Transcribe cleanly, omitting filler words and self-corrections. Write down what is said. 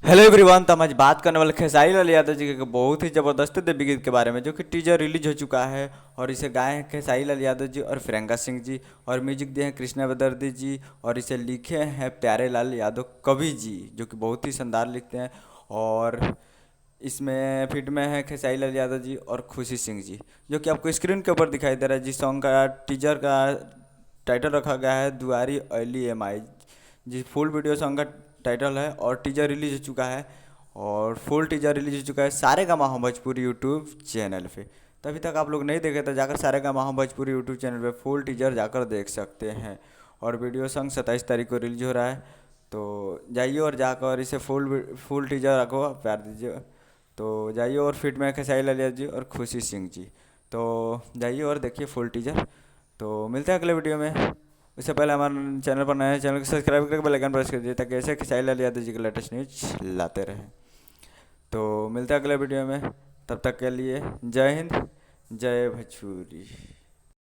Hello everyone. तो हम आज बात करने वाले खेसारी लाल यादव जी के बहुत ही ज़बरदस्त देवी गीत के बारे में, जो कि टीजर रिलीज हो चुका है। और इसे गाए हैं खेसारी लाल यादव जी और प्रियंका सिंह जी, और म्यूजिक दिए हैं कृष्णा बेदर्दी जी, और इसे लिखे हैं प्यारे लाल यादव कवि जी, जो कि बहुत ही शानदार लिखते हैं। और इसमें फिट में है खेसारी लाल यादव जी और खुशी सिंह जी, जो कि आपको स्क्रीन के ऊपर दिखाई दे रहा है। जिस सॉन्ग का टीजर का टाइटल रखा गया है दुआरी अली एम आई, जी फुल वीडियो सॉन्ग का टाइटल है। और टीजर रिलीज हो चुका है, और फुल टीजर रिलीज हो चुका है सारे गामा हम भोजपुरी यूट्यूब चैनल पे। तो अभी तक आप लोग नहीं देखे तो जाकर सारे गामा हम भोजपुरी यूट्यूब चैनल पे फुल टीजर जाकर देख सकते हैं। और वीडियो सॉन्ग 27 तारीख को रिलीज हो रहा है। तो जाइए और जाकर इसे फुल टीजर रखो, प्यार दीजिए। तो जाइए और फिट में खेसारी लाल यादव जी और खुशी सिंह जी। तो जाइए और देखिए फुल टीजर। तो मिलते हैं अगले वीडियो में। उससे पहले हमारे चैनल पर नए हैं, चैनल को सब्सक्राइब करके बेल आइकन प्रेस कर दीजिए, ताकि ऐसे खेसारी लाल यादव जी के लेटेस्ट न्यूज लाते रहें। तो मिलते हैं अगले वीडियो में। तब तक के लिए जय हिंद, जय भोजपुरी।